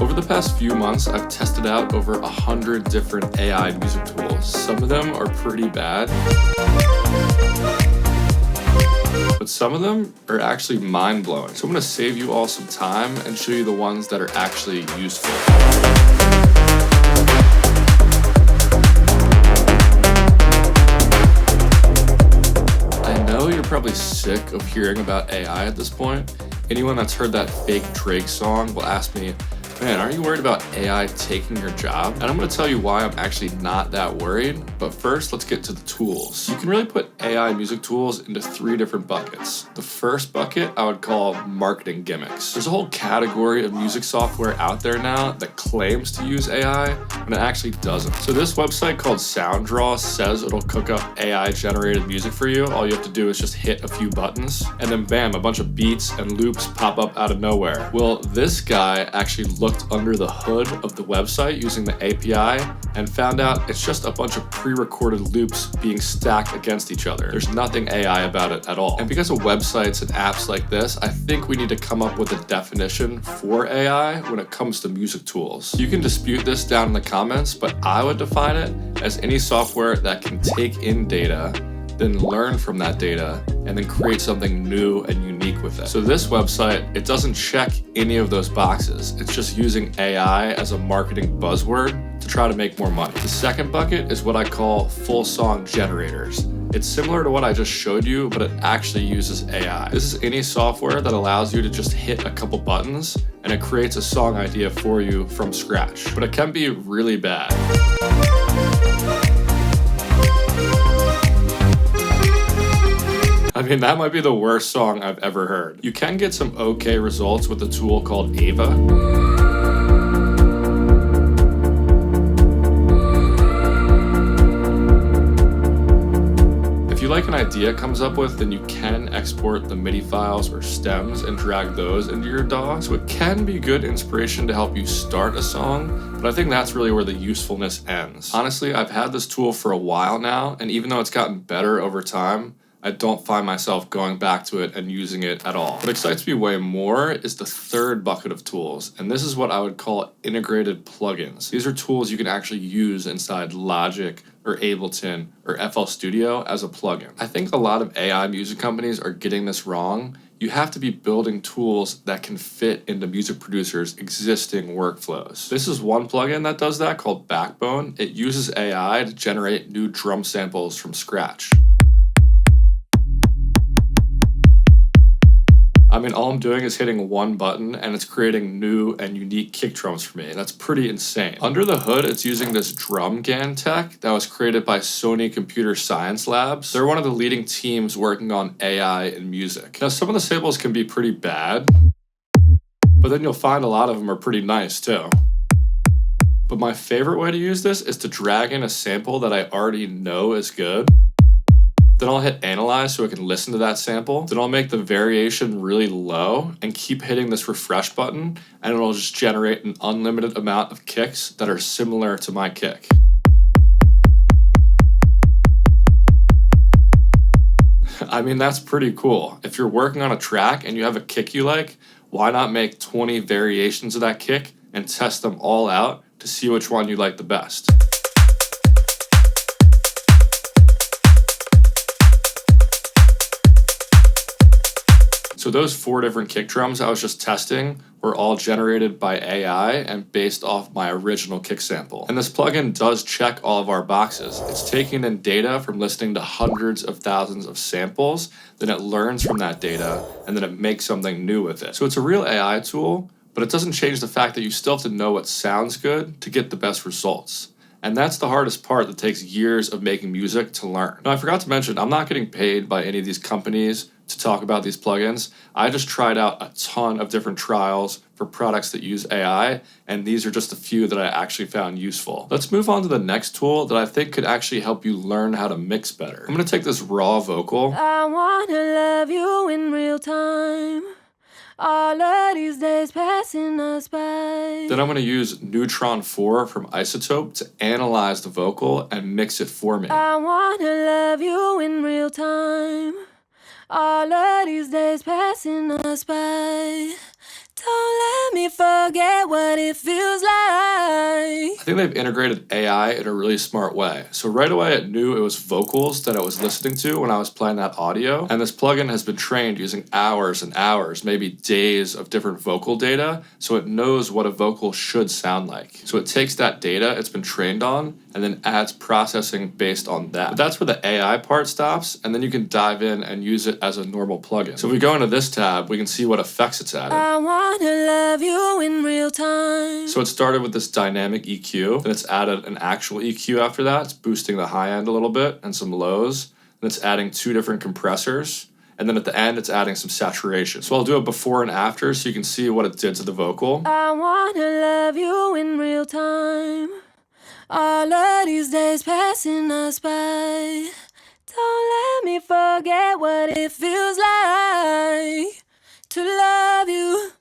Over the past few months, I've tested out over 100 different AI music tools. Some of them are pretty bad, but some of them are actually mind-blowing. So I'm going to save you all some time and show you the ones that are actually useful. I know you're probably sick of hearing about AI at this point. Anyone that's heard that fake Drake song will ask me, man, aren't you worried about AI taking your job? And I'm going to tell you why I'm actually not that worried. But first, let's get to the tools. You can really put AI music tools into 3 different buckets. The first bucket I would call marketing gimmicks. There's a whole category of music software out there now that claims to use AI, and it actually doesn't. So this website called SoundDraw says it'll cook up AI generated music for you. All you have to do is just hit a few buttons, and then bam, a bunch of beats and loops pop up out of nowhere. Well, this guy actually looked under the hood of the website using the API and found out it's just a bunch of pre-recorded loops being stacked against each other. There's nothing AI about it at all. And because of websites and apps like this, I think we need to come up with a definition for AI when it comes to music tools. You can dispute this down in the comments, but I would define it as any software that can take in data, then learn from that data, and then create something new and unique with it. So this website, it doesn't check any of those boxes. It's just using AI as a marketing buzzword to try to make more money. The second bucket is what I call full song generators. It's similar to what I just showed you, but it actually uses AI. This is any software that allows you to just hit a couple buttons and it creates a song idea for you from scratch. But it can be really bad. I mean, that might be the worst song I've ever heard. You can get some okay results with a tool called Ava. If you like an idea it comes up with, then you can export the MIDI files or stems and drag those into your DAW. So it can be good inspiration to help you start a song, but I think that's really where the usefulness ends. Honestly, I've had this tool for a while now, and even though it's gotten better over time, I don't find myself going back to it and using it at all. What excites me way more is the third bucket of tools, and this is what I would call integrated plugins. These are tools you can actually use inside Logic or Ableton or FL Studio as a plugin. I think a lot of AI music companies are getting this wrong. You have to be building tools that can fit into music producers' existing workflows. This is one plugin that does that called Backbone. It uses AI to generate new drum samples from scratch. I mean, all I'm doing is hitting one button and it's creating new and unique kick drums for me. That's pretty insane. Under the hood, it's using this DrumGAN tech that was created by Sony Computer Science Labs. They're one of the leading teams working on AI in music. Now, some of the samples can be pretty bad, but then you'll find a lot of them are pretty nice too. But my favorite way to use this is to drag in a sample that I already know is good. Then I'll hit analyze so I can listen to that sample. Then I'll make the variation really low and keep hitting this refresh button, and it'll just generate an unlimited amount of kicks that are similar to my kick. I mean, that's pretty cool. If you're working on a track and you have a kick you like, why not make 20 variations of that kick and test them all out to see which one you like the best? So those 4 different kick drums I was just testing were all generated by AI and based off my original kick sample. And this plugin does check all of our boxes. It's taking in data from listening to hundreds of thousands of samples, then it learns from that data, and then it makes something new with it. So it's a real AI tool, but it doesn't change the fact that you still have to know what sounds good to get the best results. And that's the hardest part that takes years of making music to learn. Now, I forgot to mention, I'm not getting paid by any of these companies to talk about these plugins. I just tried out a ton of different trials for products that use AI, and these are just a few that I actually found useful. Let's move on to the next tool that I think could actually help you learn how to mix better. I'm gonna take this raw vocal. I wanna love you in real time. All of these days passing us by. Then I'm going to use Neutron 4 from iZotope to analyze the vocal and mix it for me. I wanna love you in real time. All of these days passing us by. Don't let me forget what it feels like. I think they've integrated AI in a really smart way. So right away it knew it was vocals that I was listening to when I was playing that audio. And this plugin has been trained using hours and hours, maybe days of different vocal data. So it knows what a vocal should sound like. So it takes that data it's been trained on and then adds processing based on that. But that's where the AI part stops, and then you can dive in and use it as a normal plugin. So if we go into this tab, we can see what effects it's added. I wanna love you in real time. So it started with this dynamic EQ, then it's added an actual EQ after that. It's boosting the high end a little bit and some lows. Then it's adding 2 different compressors. And then at the end, it's adding some saturation. So I'll do it before and after so you can see what it did to the vocal. I wanna love you in real time. All of these days passing us by. Don't let me forget what it feels like to love you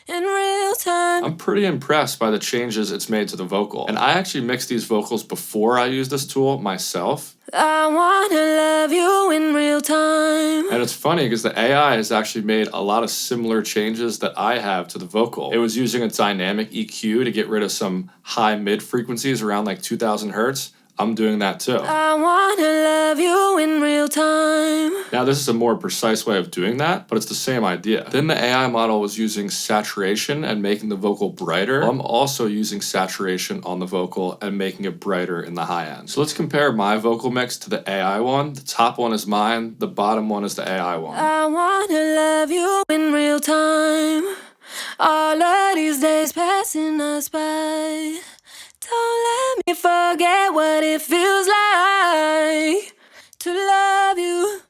in real time. I'm pretty impressed by the changes it's made to the vocal. And I actually mixed these vocals before I used this tool myself. I wanna love you in real time. And it's funny because the AI has actually made a lot of similar changes that I have to the vocal. It was using a dynamic EQ to get rid of some high mid frequencies around like 2000 hertz. I'm doing that too. I wanna love you in real time. Now this is a more precise way of doing that, but it's the same idea. Then the AI model was using saturation and making the vocal brighter. I'm also using saturation on the vocal and making it brighter in the high end. So let's compare my vocal mix to the AI one. The top one is mine, the bottom one is the AI one. I wanna love you in real time. All of these days passing us by. Don't let me forget what it feels like to love you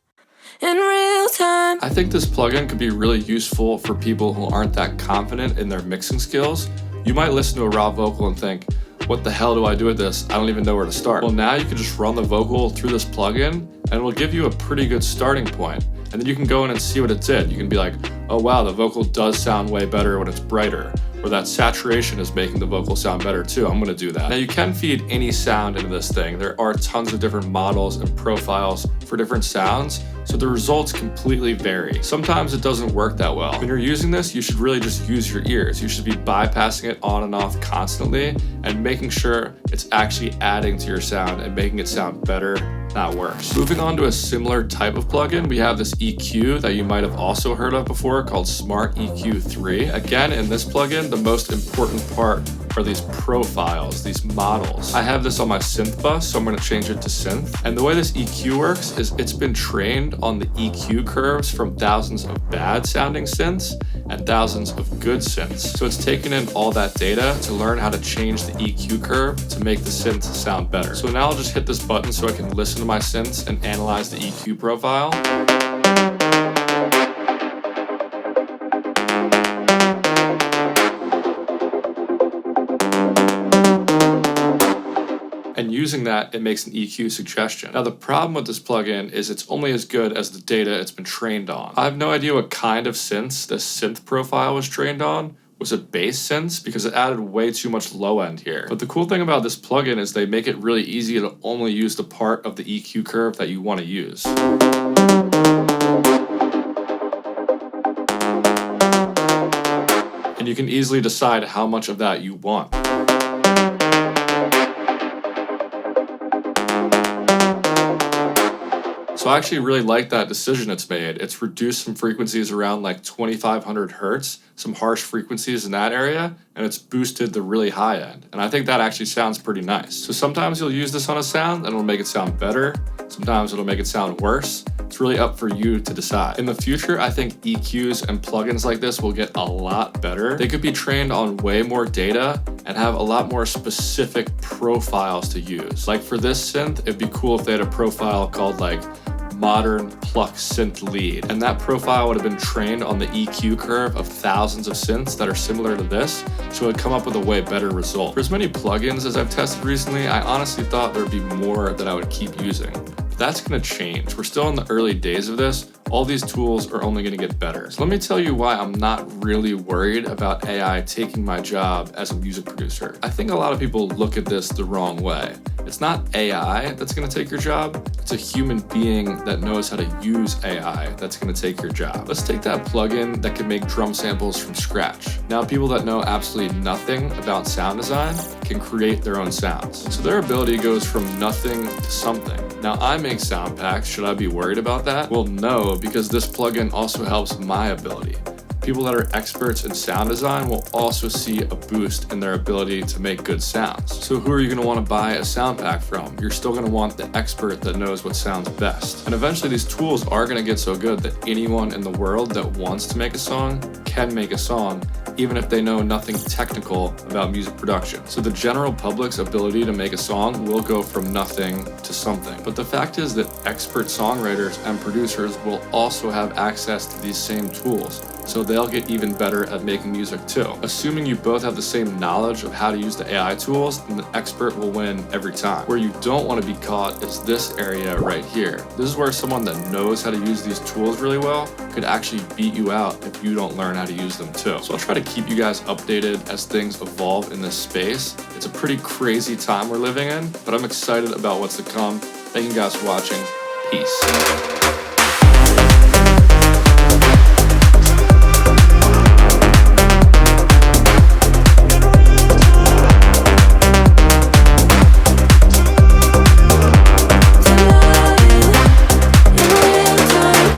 in real time. I think this plugin could be really useful for people who aren't that confident in their mixing skills. You might listen to a raw vocal and think, what the hell do I do with this? I don't even know where to start. Well, now you can just run the vocal through this plugin and it will give you a pretty good starting point. And then you can go in and see what it did. You can be like, oh wow, the vocal does sound way better when it's brighter. Or that saturation is making the vocal sound better too. I'm gonna do that. Now you can feed any sound into this thing. There are tons of different models and profiles for different sounds, so the results completely vary. Sometimes it doesn't work that well. When you're using this, you should really just use your ears. You should be bypassing it on and off constantly and making sure it's actually adding to your sound and making it sound better, not worse. Moving on to a similar type of plugin, we have this EQ that you might have also heard of before called Smart EQ 3. Again, in this plugin, the most important part are these profiles, these models. I have this on my synth bus, so I'm gonna change it to synth. And the way this EQ works is it's been trained on the EQ curves from thousands of bad sounding synths and thousands of good synths. So it's taken in all that data to learn how to change the EQ curve to make the synth sound better. So now I'll just hit this button so I can listen to my synths and analyze the EQ profile. And using that, it makes an EQ suggestion. Now the problem with this plugin is it's only as good as the data it's been trained on. I have no idea what kind of synths this synth profile was trained on. Was it bass synths? Because it added way too much low end here. But the cool thing about this plugin is they make it really easy to only use the part of the EQ curve that you want to use. And you can easily decide how much of that you want. So I actually really like that decision it's made. It's reduced some frequencies around like 2500 hertz, some harsh frequencies in that area, and it's boosted the really high end. And I think that actually sounds pretty nice. So sometimes you'll use this on a sound and it'll make it sound better. Sometimes it'll make it sound worse. It's really up for you to decide. In the future, I think EQs and plugins like this will get a lot better. They could be trained on way more data and have a lot more specific profiles to use. Like for this synth, it'd be cool if they had a profile called like modern pluck synth lead. And that profile would have been trained on the EQ curve of thousands of synths that are similar to this, so it would come up with a way better result. For as many plugins as I've tested recently, I honestly thought there'd be more that I would keep using. But that's gonna change. We're still in the early days of this. All these tools are only going to get better. So let me tell you why I'm not really worried about AI taking my job as a music producer. I think a lot of people look at this the wrong way. It's not AI that's going to take your job. It's a human being that knows how to use AI that's going to take your job. Let's take that plugin that can make drum samples from scratch. Now, people that know absolutely nothing about sound design can create their own sounds. So their ability goes from nothing to something. Now, I make sound packs. Should I be worried about that? Well, no, because this plugin also helps my ability. People that are experts in sound design will also see a boost in their ability to make good sounds. So who are you going to want to buy a sound pack from? You're still going to want the expert that knows what sounds best. And eventually these tools are going to get so good that anyone in the world that wants to make a song can make a song, even if they know nothing technical about music production. So the general public's ability to make a song will go from nothing to something. But the fact is that expert songwriters and producers will also have access to these same tools, so they'll get even better at making music too. Assuming you both have the same knowledge of how to use the AI tools, then the expert will win every time. Where you don't want to be caught is this area right here. This is where someone that knows how to use these tools really well could actually beat you out if you don't learn how to use them too. So I'll try to keep you guys updated as things evolve in this space. It's a pretty crazy time we're living in, but I'm excited about what's to come. Thank you guys for watching. Peace.